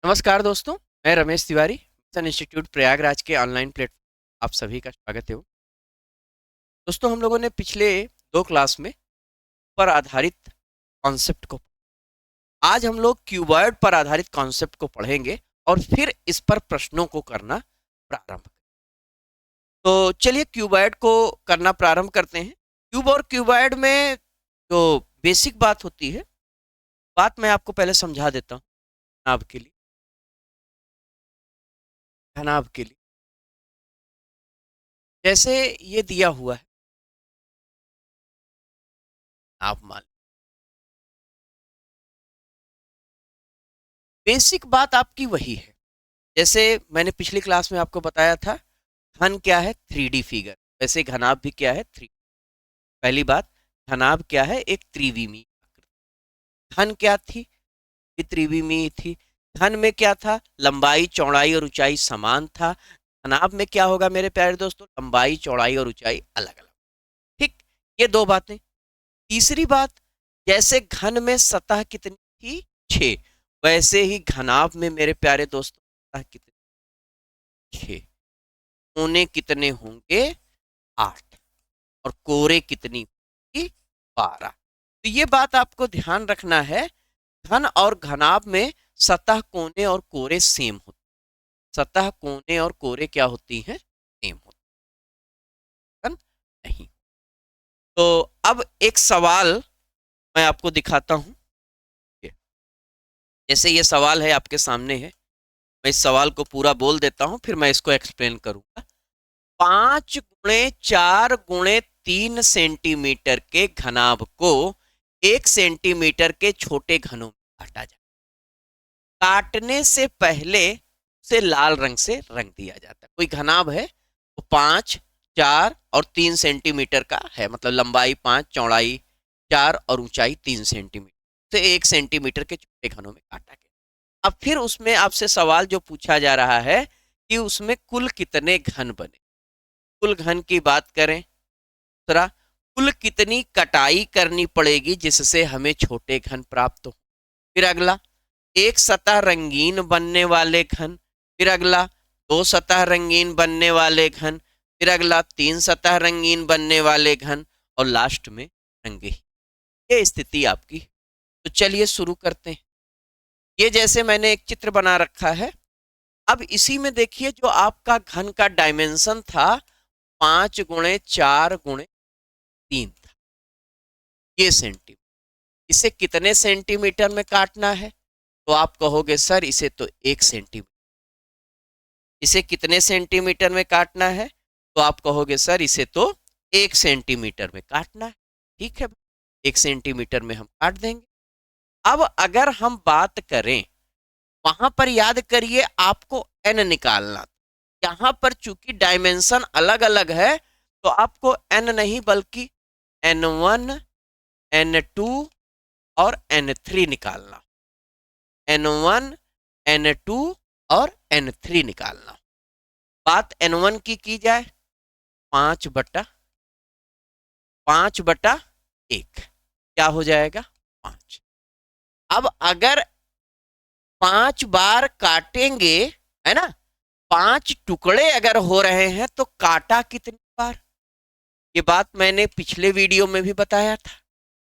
नमस्कार दोस्तों, मैं रमेश तिवारी, मिशन इंस्टीट्यूट प्रयागराज के ऑनलाइन प्लेटफॉर्म आप सभी का स्वागत है। दोस्तों, हम लोगों ने पिछले 2 क्लास में पर आधारित कॉन्सेप्ट को आज हम लोग क्यूबॉइड पर आधारित कॉन्सेप्ट को पढ़ेंगे और फिर इस पर प्रश्नों को करना प्रारंभ करें। तो चलिए क्यूबॉइड को करना प्रारंभ करते हैं। क्यूब और क्यूबॉइड में जो बेसिक बात होती है, बात मैं आपको पहले समझा देता हूँ। घनाभ के लिए जैसे ये दिया हुआ है, आप मान बेसिक बात आपकी वही है। जैसे मैंने पिछली क्लास में आपको बताया था, घन क्या है? 3D figure. वैसे घनाभ भी क्या है? 3। पहली बात, घनाभ क्या है? एक त्रिविमीय आकृति। घन क्या थी? ये त्रिविमीय थी। घन में क्या था? लंबाई, चौड़ाई और ऊंचाई समान था। घनाभ में क्या होगा मेरे प्यारे दोस्तों? लंबाई, चौड़ाई और ऊंचाई अलग अलग। ठीक, ये दो बातें। तीसरी बात, जैसे घन में सतह कितनी थी? 6, वैसे ही घनाभ में मेरे प्यारे दोस्तों सतह कितनी? 6। कोने कितने होंगे? 8। और कोरे कितनी होंगी? 12। तो ये बात आपको ध्यान रखना है। घन और घनाभ में सतह, कोने और कोरे सेम होते हैं। सतह, कोने और कोरे क्या होती हैं? सेम होती हैं, नहीं। तो अब एक सवाल मैं आपको दिखाता हूं। जैसे ये सवाल है आपके सामने है, मैं इस सवाल को पूरा बोल देता हूं, फिर मैं इसको एक्सप्लेन करूंगा। 5 × 4 × 3 सेंटीमीटर के घनाभ को 1 सेंटीमीटर के छोटे घनों में काटा जाए। काटने से पहले उसे लाल रंग से रंग दिया जाता है। कोई घनाभ है तो 5, 4 और 3 सेंटीमीटर का है, मतलब लंबाई 5, चौड़ाई 4 और ऊंचाई 3 सेंटीमीटर, तो 1 सेंटीमीटर के छोटे घनों में काटा गया। अब फिर उसमें आपसे सवाल जो पूछा जा रहा है कि उसमें कुल कितने घन बने। कुल घन की बात करें, दूसरा, कुल कितनी कटाई करनी पड़ेगी जिससे हमें छोटे घन प्राप्त हो। फिर अगला, एक सतह रंगीन बनने वाले घन। फिर अगला, 2 सतह रंगीन बनने वाले घन। फिर अगला, 3 सतह रंगीन बनने वाले घन। और लास्ट में रंगे। ये स्थिति आपकी। तो चलिए शुरू करते हैं। ये जैसे मैंने एक चित्र बना रखा है। अब इसी में देखिए, जो आपका घन का डायमेंशन था 5 × 4 × 3 था, ये सेंटीमीटर। इसे कितने सेंटीमीटर में काटना है? तो आप कहोगे सर इसे तो 1 सेंटीमीटर। इसे कितने सेंटीमीटर में काटना है? तो आप कहोगे सर इसे तो 1 सेंटीमीटर में काटना है। ठीक है, 1 सेंटीमीटर में हम काट देंगे। अब अगर हम बात करें, वहां पर याद करिए आपको एन निकालना। यहां पर चूंकि डायमेंशन अलग अलग है, तो आपको एन नहीं बल्कि N1, N2 और N3 निकालना। N1, N2 और N3 निकालना। बात N1 की जाए, 5/1 क्या हो जाएगा? 5। अब अगर 5 बार काटेंगे, है ना, 5 टुकड़े अगर हो रहे हैं तो काटा कितनी बार? ये बात मैंने पिछले वीडियो में भी बताया था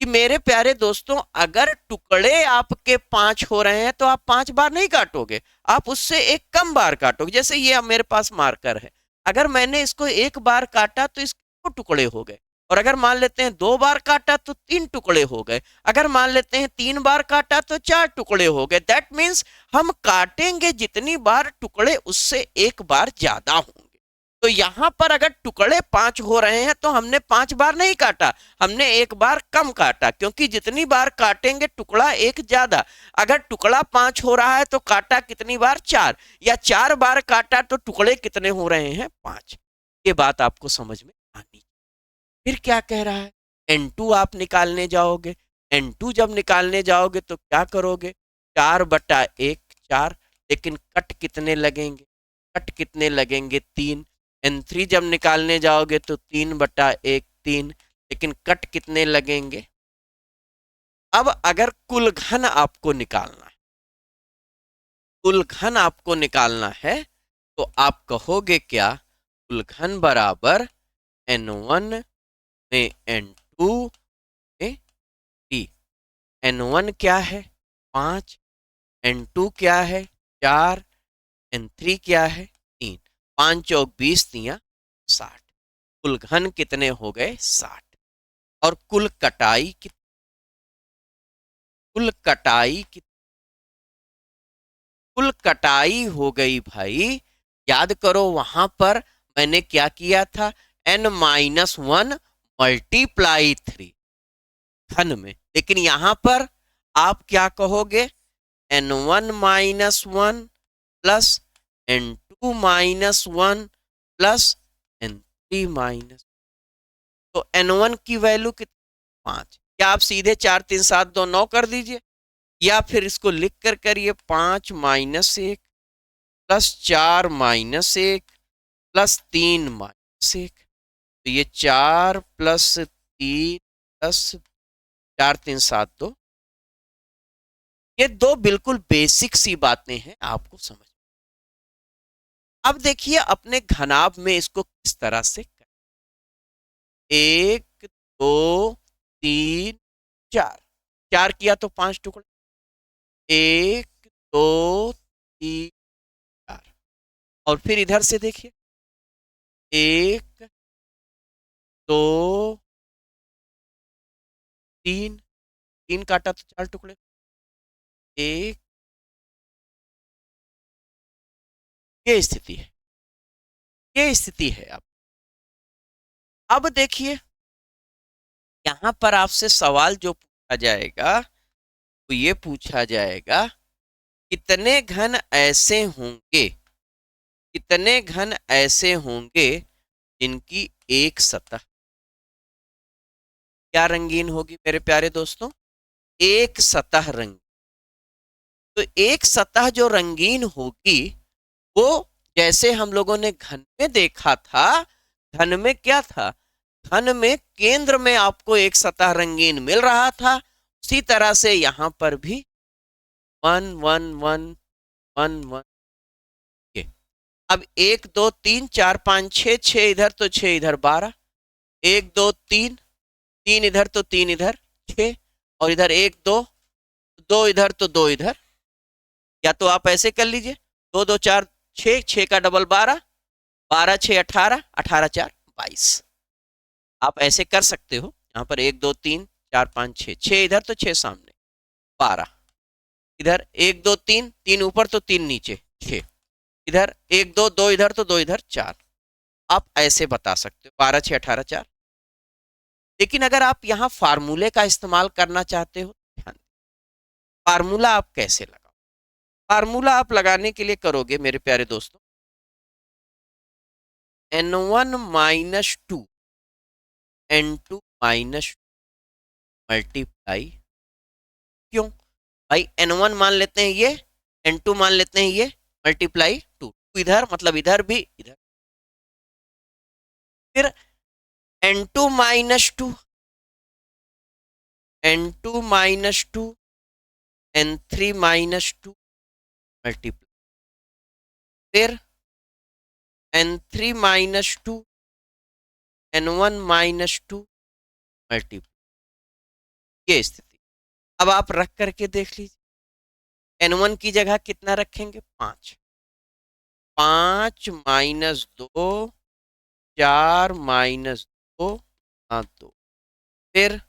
कि मेरे प्यारे दोस्तों, अगर टुकड़े आपके 5 हो रहे हैं तो आप 5 बार नहीं काटोगे, आप उससे एक कम बार काटोगे। जैसे ये मेरे पास मार्कर है, अगर मैंने इसको 1 बार काटा तो इसके 2 टुकड़े हो गए। और अगर मान लेते हैं 2 बार काटा तो 3 टुकड़े हो गए। अगर मान लेते हैं 3 बार काटा तो 4 टुकड़े हो गए। दैट मीन्स हम काटेंगे जितनी बार टुकड़े, उससे 1 बार ज्यादा होंगे। तो यहां पर अगर टुकड़े 5 हो रहे हैं तो हमने 5 बार नहीं काटा, हमने 1 बार कम काटा, क्योंकि जितनी बार काटेंगे टुकड़ा एक ज्यादा। अगर टुकड़ा 5 हो रहा है तो काटा कितनी बार? 4। या 4 बार काटा तो टुकड़े कितने हो रहे हैं? 5। ये बात आपको समझ में आनी। फिर क्या कह रहा है? N2 आप निकालने जाओगे। N2 जब निकालने जाओगे तो क्या करोगे? 4/1, 4। लेकिन कट कितने लगेंगे? कट कितने लगेंगे? 3। N3 जब निकालने जाओगे तो 3/1, 3। लेकिन कट कितने लगेंगे? अब अगर कुल घन आपको निकालना है कुल घन आपको निकालना है तो आप कहोगे क्या, कुल घन बराबर n1 में n2 में t। n1 क्या है 5, n2 क्या है 4, n3 क्या है 3। 5 चौक 20 तिया 60। कुल घन कितने हो गए 60। और कुल कटाई कुल कटाई कुल कटाई हो गई भाई। याद करो वहां पर मैंने क्या किया था, n-1 मल्टीप्लाई 3 घन में। लेकिन यहां पर आप क्या कहोगे, n1 - 1 plus n2 - 1 plus n3 - तो n1 की वैल्यू कितनी 5। क्या आप सीधे 4 3 7 2 9 कर दीजिए, या फिर इसको लिख कर करिए 5 - 1 प्लस 4 - 1 प्लस 3 - 1। तो ये 4 प्लस 3 प्लस 4 3 7 2। ये दो बिल्कुल बेसिक सी बातें हैं, आपको समझ। अब देखिए अपने घनाभ में इसको किस तरह से करें। 1 2 3 4, 4 किया तो 5 टुकड़े, 1 2 3 4। और फिर इधर से देखिए 1 2 3, 3 काटा तो 4 टुकड़े, एक। ये स्थिति है, ये स्थिति है। अब देखिए यहां पर आपसे सवाल जो पूछा जाएगा तो ये पूछा जाएगा, कितने घन ऐसे होंगे, कितने घन ऐसे होंगे जिनकी एक सतह क्या रंगीन होगी मेरे प्यारे दोस्तों, एक सतह रंग। तो एक सतह जो रंगीन होगी वो, जैसे हम लोगों ने घन में देखा था, घन में क्या था, घन में केंद्र में आपको एक सतह रंगीन मिल रहा था, उसी तरह से यहां पर भी 1 1 1 1 1 के। अब 1 2 3 4 5 6, 6 इधर तो 6 इधर 12, 1 2 3, 3 इधर तो 3 इधर 6, और इधर 1 2, 2 इधर तो 2 इधर। या तो आप ऐसे कर लीजिए, 2 2 4 6, 6 का डबल 12, 12 6 18, 18 4 22। आप ऐसे कर सकते हो, यहाँ पर 1 2 3 4 5 6, 6 इधर तो 6 सामने 12, इधर 1 2 3, 3 ऊपर तो 3 नीचे 6, इधर 1 2 2 इधर तो 2 इधर 4। आप ऐसे बता सकते हो 12 6 18 4। लेकिन अगर आप यहाँ फार्मूले का इस्तेमाल करना चाहते हो, ध्यान, फार्मूला आप कैसे लगाओ। फार्मूला आप लगाने के लिए करोगे मेरे प्यारे दोस्तों, n1 - 2 n2 - मल्टीप्लाई, क्यों भाई, n1 मान लेते हैं ये, n2 मान लेते हैं ये, मल्टीप्लाई 2, इधर मतलब इधर भी इधर। फिर n2 - 2, n2 - 2, n3 - 2 मल्टीप्लाई, फिर n3 - 2, n1 - 2 मल्टीप्लाई। ये स्थिति अब आप रख करके देख लीजिए, n1 की जगह कितना रखेंगे 5, 5 - 2, 4 - 2, हाँ 2, फिर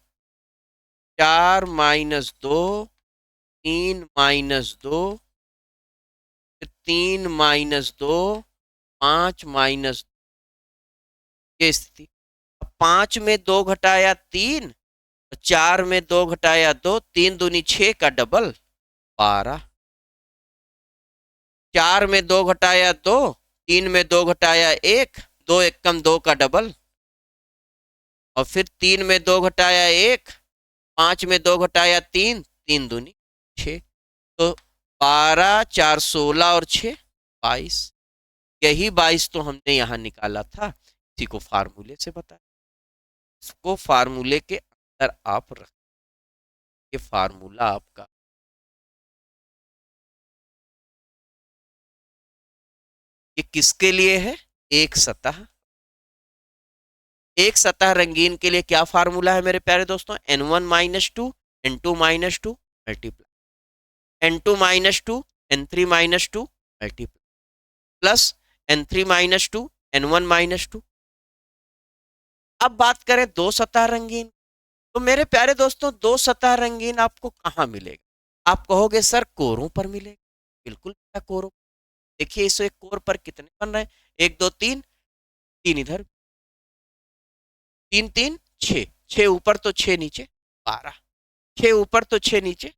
4 - 2, 3 - 2, 3 - 2, 5 - ये स्थिति। अब 5 में 2 घटाया 3, 4 में 2 घटाया 2, 3 दूनी 6 का डबल 12, 4 में 2 घटाया 2, 3 में 2 घटाया 1, 2 एकम 2 का डबल, और फिर 3 में 2 घटाया 1, 5 में 2 घटाया 3, 3 दूनी 6। तो 12 4 16 और 6 22। यही 22 तो हमने यहाँ निकाला था, इसी को फार्मूले से बताया। इसको फार्मूले के अंदर आप रख, ये फार्मूला आपका ये किसके लिए है? एक सतह। एक सतह रंगीन के लिए क्या फार्मूला है मेरे प्यारे दोस्तों? n1 - 2 n2 - 2 multiply n2 - 2 n3 - 2 multiply plus n3 - 2 n1 - 2। अब बात करें दो सतह रंगीन, तो मेरे प्यारे दोस्तों दो सतह रंगीन आपको कहाँ मिलेगा? आप कहोगे सर कोरों पर मिलेगा। बिल्कुल बेटा, कोरों। देखिए इस एक कोर पर कितने बन रहे हैं? एक दो तीन, तीन इधर, तीन तीन छः, छः ऊपर तो छः नीचे, 12। छः ऊपर तो छः नीचे।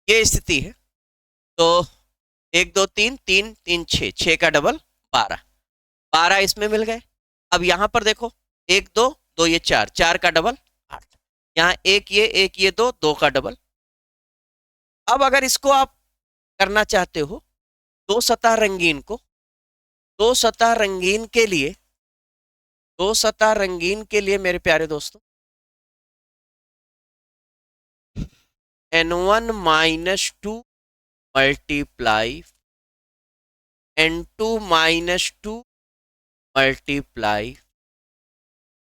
ये स्थिति है। तो एक दो तीन, तीन तीन छः, छः का डबल 12, 12 इसमें मिल गए। अब यहां पर देखो, एक दो, दो ये चार, चार का डबल 8। यहाँ एक ये दो, दो का डबल। अब अगर इसको आप करना चाहते हो दो सतह रंगीन को, दो सतह रंगीन के लिए, दो सतह रंगीन के लिए मेरे प्यारे दोस्तों n1 - 2 multiply n2 - 2 multiply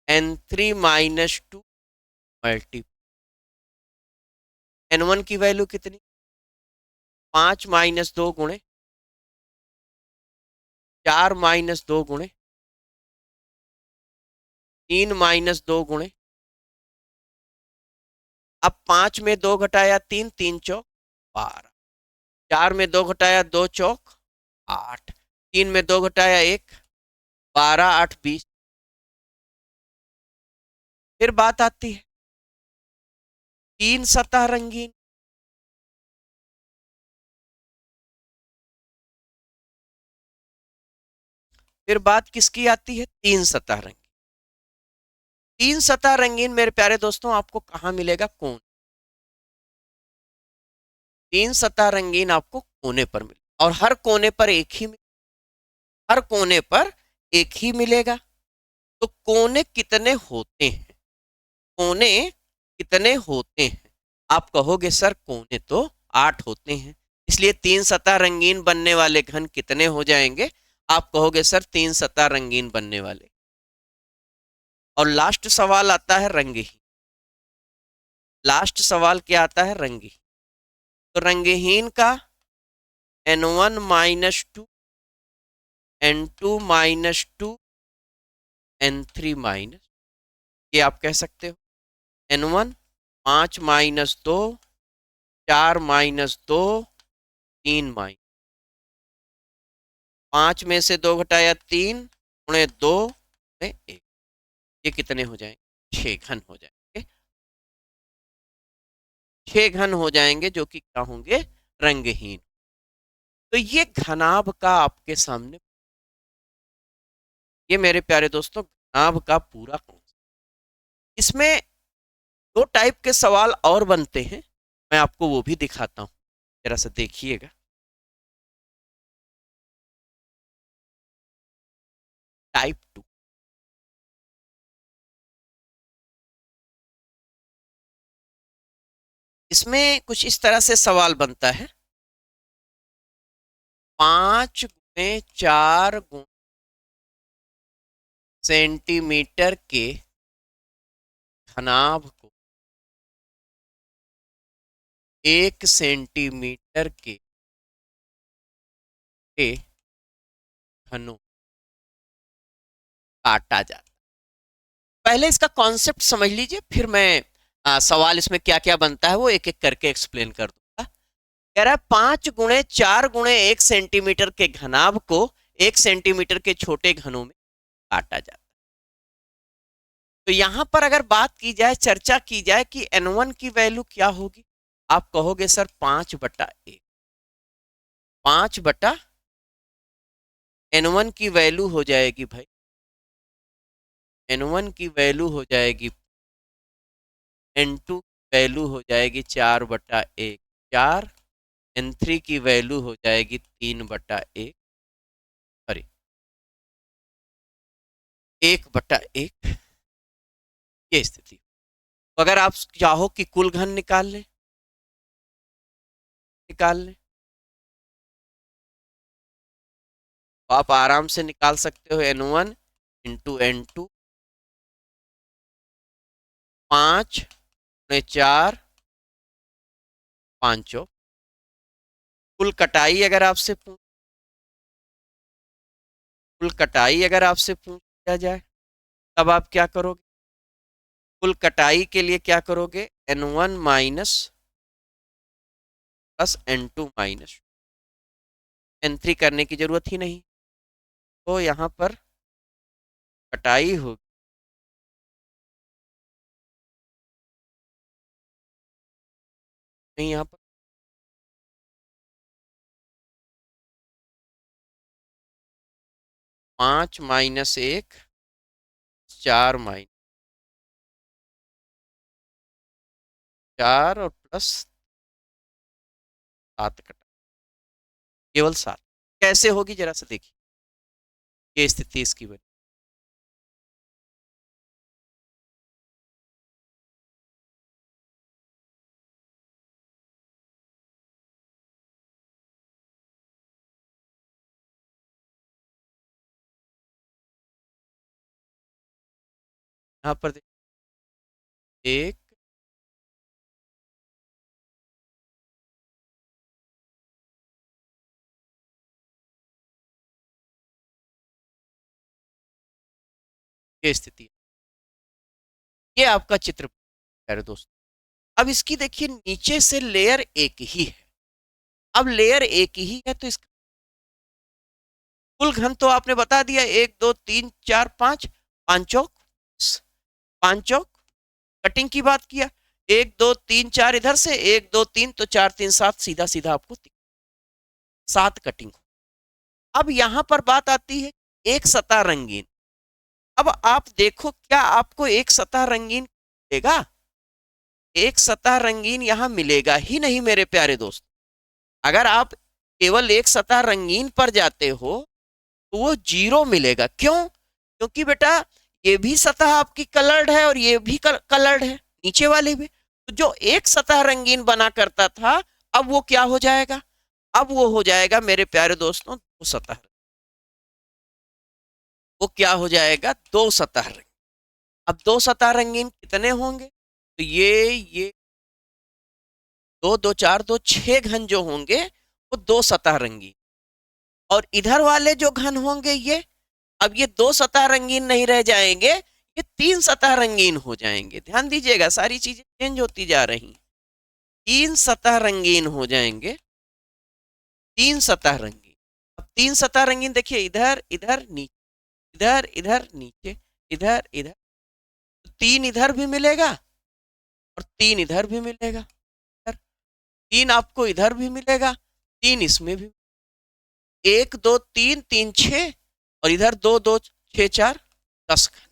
n3 - 2 multiply. n1 की वैल्यू कितनी? 5 - 2 गुणे 4 - 2 गुणे 3 - 2 गुणे, अब 5 में 2 घटाया 3, 3 चौक 12, 4 में 2 घटाया 2 चौक 8, 3 में 2 घटाया 1, 12 8 20। फिर बात आती है तीन सतह रंगीन। फिर बात किसकी आती है? तीन सतह रंगीन। तीन सतह रंगीन मेरे प्यारे दोस्तों आपको कहां मिलेगा? कोण। तीन सतह रंगीन आपको कोने पर मिले, और हर कोने पर एक ही, हर कोने पर एक ही मिलेगा। तो कोने कितने होते हैं? कोने कितने होते हैं? आप कहोगे सर कोने तो 8 होते हैं, इसलिए तीन सतह रंगीन बनने वाले घन कितने हो जाएंगे? आप कहोगे सर तीन सतह रंगीन बनने वाले। और लास्ट सवाल आता है रंगहीन। लास्ट सवाल क्या आता है? रंगहीन। तो रंगहीन का n1 - 2 n2 - 2 n3 ये आप कह सकते हो। n1 5 - 2 4 - 2 3 - 5 में से 2 घटाया 3 गुणे 2 गुणे 1, ये कितने हो जाएंगे? 6 घन हो जाएंगे। 6 घन हो जाएंगे जो कि क्या होंगे? रंगहीन। तो ये घनाभ का आपके सामने, ये मेरे प्यारे दोस्तों घनाभ का पूरा कॉन्सेप्ट। इसमें दो टाइप के सवाल और बनते हैं, मैं आपको वो भी दिखाता हूं, जरा सा देखिएगा। टाइप 2। इसमें कुछ इस तरह से सवाल बनता है, 5 × 4 सेंटीमीटर के घनाभ को 1 सेंटीमीटर के घनों काटा जाता। पहले इसका कॉन्सेप्ट समझ लीजिए, फिर मैं सवाल इसमें क्या क्या बनता है वो एक एक करके एक्सप्लेन कर दूंगा। कह रहा है 5 × 4 × 1 सेंटीमीटर के घनाभ को 1 सेंटीमीटर के छोटे घनों में काटा जाता। तो यहां पर अगर बात की जाए, चर्चा की जाए कि n1 की वैल्यू क्या होगी, आप कहोगे सर 5/1। 5/n1 की वैल्यू हो जाएगी भाई, n1 की वैल्यू हो जाएगी, n2 की वैल्यू हो जाएगी 4/1, 4। n3 की वैल्यू हो जाएगी 3/1, सॉरी 1/1 ये स्थिति। तो अगर आप चाहो कि कुल घन निकाल लें, तो आप आराम से निकाल सकते हो N1 इंटू N2, 5 × 4 5। कुल कटाई अगर आपसे पूछ लिया जाए, तब आप क्या करोगे? कुल कटाई के लिए क्या करोगे? N1 minus plus N2 minus, N3 करने की जरूरत ही नहीं। तो यहाँ पर कटाई होगी नहीं, यहाँ पर 5 - 1 4 - 4 और प्लस 7 कटा, केवल 7। कैसे होगी जरा सा देखिए, ये स्थिति इसकी बनी। यहाँ पर एक ये स्थिति, ये आपका चित्र है दोस्तों। अब इसकी देखिए, नीचे से लेयर एक ही है। अब लेयर एक ही है तो इसका कुल घन तो आपने बता दिया, 1 2 3 4 5, पांचों पांचों कटिंग की बात किया, 1 2 3 4 इधर से, 1 2 3 तो 4 3 7, सीधा सीधा आपको 7 कटिंग। अब यहां पर बात आती है एक सतह रंगीन। अब आप देखो, क्या आपको एक सतह रंगीन मिलेगा? एक सतह रंगीन यहां मिलेगा ही नहीं मेरे प्यारे दोस्त। अगर आप केवल एक सतह रंगीन पर जाते हो तो वो 0 मिलेगा। क्यों? क्योंकि बेटा ये भी सतह आपकी कलर्ड है और ये भी कलर्ड है, नीचे वाले भी। तो जो एक सतह रंगीन बना करता था, अब वो क्या हो जाएगा? अब वो हो जाएगा मेरे प्यारे दोस्तों दो सतह। वो क्या हो जाएगा? दो सतह रंगीन। अब दो सतह रंगीन कितने होंगे? तो ये 2 2 4 2 6 घन जो होंगे वो दो सतह रंगीन। और इधर वाले जो घन होंगे ये, अब ये दो सतह रंगीन नहीं रह जाएंगे, ये 3 सतह रंगीन हो जाएंगे। ध्यान दीजिएगा, सारी चीजें चेंज होती जा रही हैं। 3 सतह रंगीन हो जाएंगे, 3 सतह रंगीन। अब 3 सतह रंगीन देखिए, इधर इधर नीचे, इधर इधर नीचे, इधर इधर, तो 3 इधर भी मिलेगा और 3 इधर भी मिलेगा, 3 आपको इधर भी मिलेगा, 3 इसमें भी। 1 2 3 3 6 और इधर 2 2 6 4 10 घन।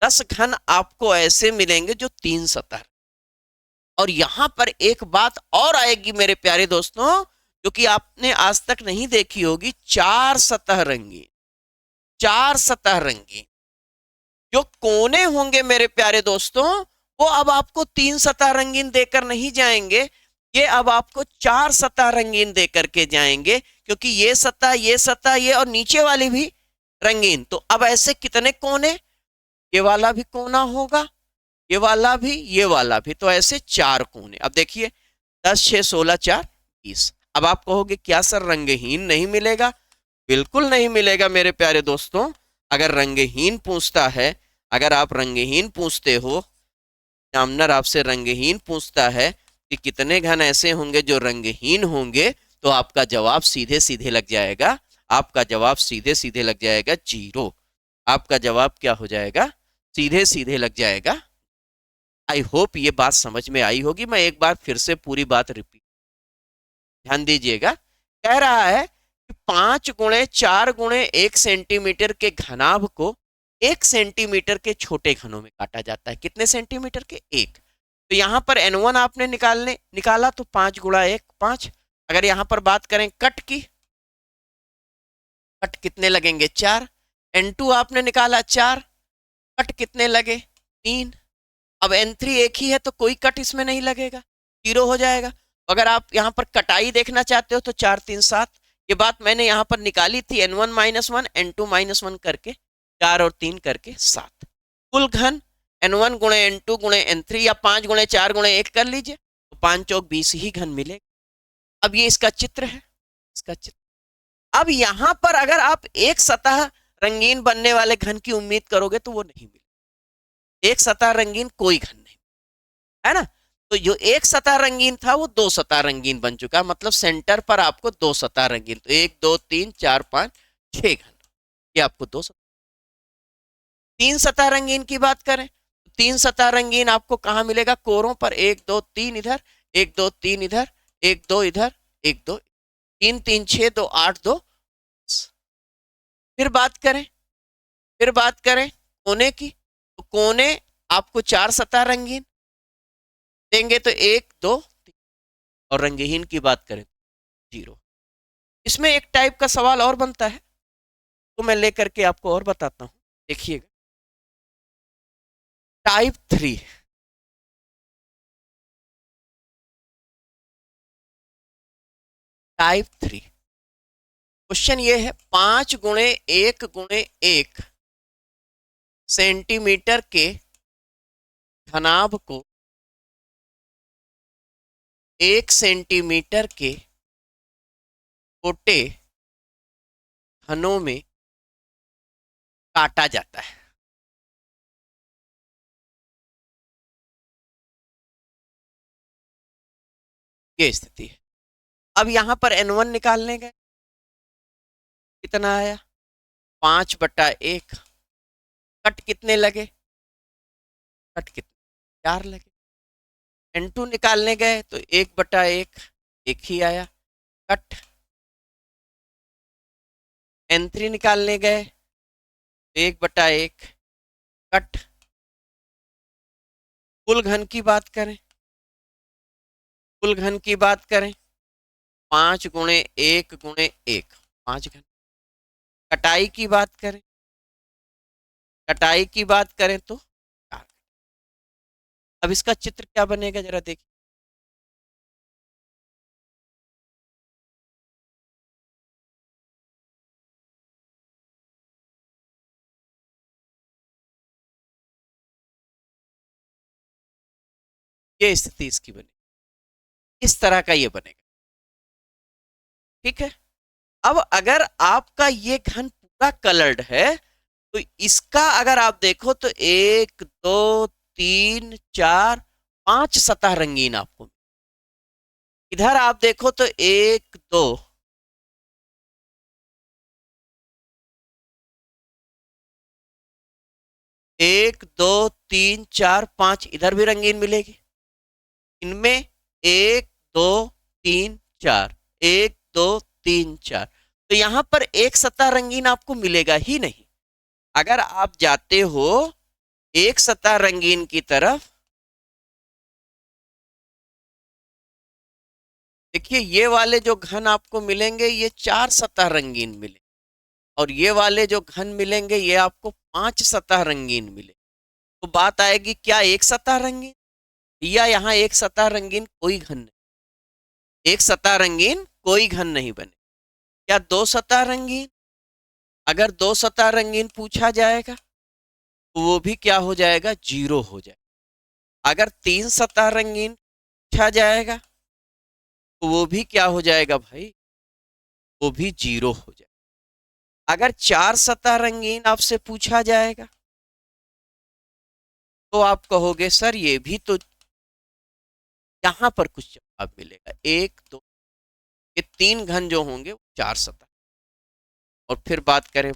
10 घन आपको ऐसे मिलेंगे जो 3 सतह। और यहां पर एक बात और आएगी मेरे प्यारे दोस्तों, जो कि आपने आज तक नहीं देखी होगी, 4 सतह रंगीन। 4 सतह रंगीन जो कोने होंगे मेरे प्यारे दोस्तों, वो अब आपको 3 सतह रंगीन देकर नहीं जाएंगे, ये अब आपको 4 सतह रंगीन देकर के जाएंगे। क्योंकि ये सतह, ये सतह, ये और नीचे वाली भी रंगीन। तो अब ऐसे कितने कोने? ये वाला भी कोना होगा, ये वाला भी, ये वाला भी, तो ऐसे 4 कोने। अब देखिए 10 6 16 4 20। अब आप कहोगे क्या सर रंगहीन नहीं मिलेगा? बिल्कुल नहीं मिलेगा मेरे प्यारे दोस्तों। अगर रंगहीन पूछता है, अगर आप रंगहीन पूछते हो, एग्जामिनर आपसे रंगहीन पूछता है कि कितने घन ऐसे होंगे जो रंगहीन होंगे, तो आपका जवाब सीधे सीधे लग जाएगा, आपका जवाब सीधे सीधे लग जाएगा 0। आपका जवाब क्या हो जाएगा? सीधे सीधे लग जाएगा। आई होप ये बात समझ में आई होगी। मैं एक बार फिर से पूरी बात रिपीट, ध्यान दीजिएगा। कह रहा है कि 5 × 4 × 1 सेंटीमीटर के घनाभ को 1 सेंटीमीटर के छोटे घनों में काटा जाता है। कितने सेंटीमीटर के? 1। तो यहां पर N1 आपने निकाला तो 5 × 1 5। अगर यहां पर बात करें कट की, कट कितने लगेंगे? 4। N2 आपने निकाला 4, कट कितने लगे 3। अब N3 एक ही है तो कोई कट इसमें नहीं लगेगा, 0 हो जाएगा। अगर आप यहाँ पर कटाई देखना चाहते हो तो 4 3 7, ये बात मैंने यहाँ पर निकाली थी N1 - 1 N2 - 1 करके, 4 और 3 करके 7। कुल घन N1 गुणे N2 गुणे N3 या 5 गुणे 4 गुणे 1 कर लीजिए, तो 5 चौक 20 ही घन मिलेगा। अब ये इसका चित्र है, इसका चित्र। अब यहाँ पर अगर आप एक सतह रंगीन बनने वाले घन की उम्मीद करोगे तो वो नहीं मिलेगा। एक सतह रंगीन कोई घन नहीं है ना। तो जो एक सतह रंगीन था वो 2 सतह रंगीन बन चुका, मतलब सेंटर पर आपको 2 सतह रंगीन, तो 1 2 3 4 5 6 घन, ये आपको 2 सतह। 3 सतह रंगीन की बात करें, 3 सतह रंगीन आपको कहाँ मिलेगा, कोरों पर, 1 2 3 इधर, 1 2 3 इधर, 1 2 इधर, 1 2, 3 3 6 2 8 2। फिर बात करें, फिर बात करें कोने की, तो कोने आपको 4 सतह रंगीन देंगे, तो 1 2 3, और रंगहीन की बात करें 0। इसमें एक टाइप का सवाल और बनता है, तो मैं लेकर के आपको और बताता हूं, देखिएगा। टाइप 3, टाइप 3 क्वेश्चन ये है, 5 गुणे 1 गुणे 1 सेंटीमीटर के घनाभ को 1 सेंटीमीटर के छोटे घनों में काटा जाता है। ये स्थिति है। अब यहां पर N1 निकालने गए, कितना आया 5/1, कट कितने लगे, कट कितने 4 लगे। N2 निकालने गए तो 1/1, एक ही आया, कट। N3 निकालने गए तो 1/1, कट। कुल घन की बात करें, कुल घन की बात करें, 5 गुणे 1 गुणे 1 5 घन। कटाई की बात करें, कटाई की बात करें तो 4। अब इसका चित्र क्या बनेगा जरा देखिए। ये स्थिति इसकी बनेगी, इस तरह का ये बनेगा, ठीक है। अब अगर आपका ये घन पूरा कलर्ड है, तो इसका अगर आप देखो तो 1 2 3 4 5 सतह रंगीन आपको। इधर आप देखो तो 1 2 1 2 3 4 5, इधर भी रंगीन मिलेगी। इनमें 1 2 3 4, 1 2 3 4, तो यहां पर एक सतह रंगीन आपको मिलेगा ही नहीं। अगर आप जाते हो एक सतह रंगीन की तरफ, देखिए ये वाले जो घन आपको मिलेंगे ये 4 सतह रंगीन मिले, और ये वाले जो घन मिलेंगे ये आपको 5 सतह रंगीन मिले। तो बात आएगी, क्या एक सतह रंगीन, या यहाँ एक सतह रंगीन कोई घन नहीं, एक सतह रंगीन कोई घन नहीं बने। क्या दो सतह रंगीन, अगर दो सतह रंगीन पूछा जाएगा तो वो भी क्या हो जाएगा, 0 हो जाएगा। अगर 3 सतह रंगीन पूछा जाएगा तो वो भी क्या हो जाएगा भाई, वो भी 0 हो जाएगा। अगर 4 सतह रंगीन आपसे पूछा जाएगा तो आप कहोगे सर ये भी तो, यहां पर कुछ जवाब मिलेगा। 1 2, ये 3 घन जो होंगे वो 4 सतह, और फिर बात करें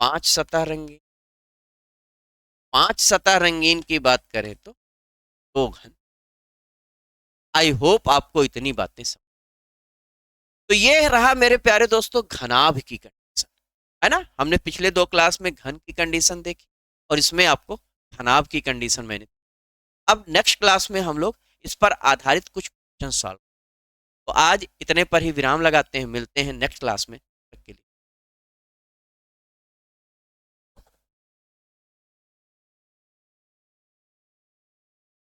5 सतह रंगीन, 5 सतह रंगीन की बात करें तो 2 घन। आई होप आपको इतनी बातें समझ। तो ये रहा मेरे प्यारे दोस्तों घनाभ की कंडीशन, है ना। हमने पिछले 2 क्लास में घन की कंडीशन देखी, और इसमें आपको घनाभ की कंडीशन मैंने। अब नेक्स्ट क्लास में हम लोग इस पर आधारित कुछ क्वेश्चन सॉल्व। तो आज इतने पर ही विराम लगाते हैं, मिलते हैं नेक्स्ट क्लास में, तब तक के लिए।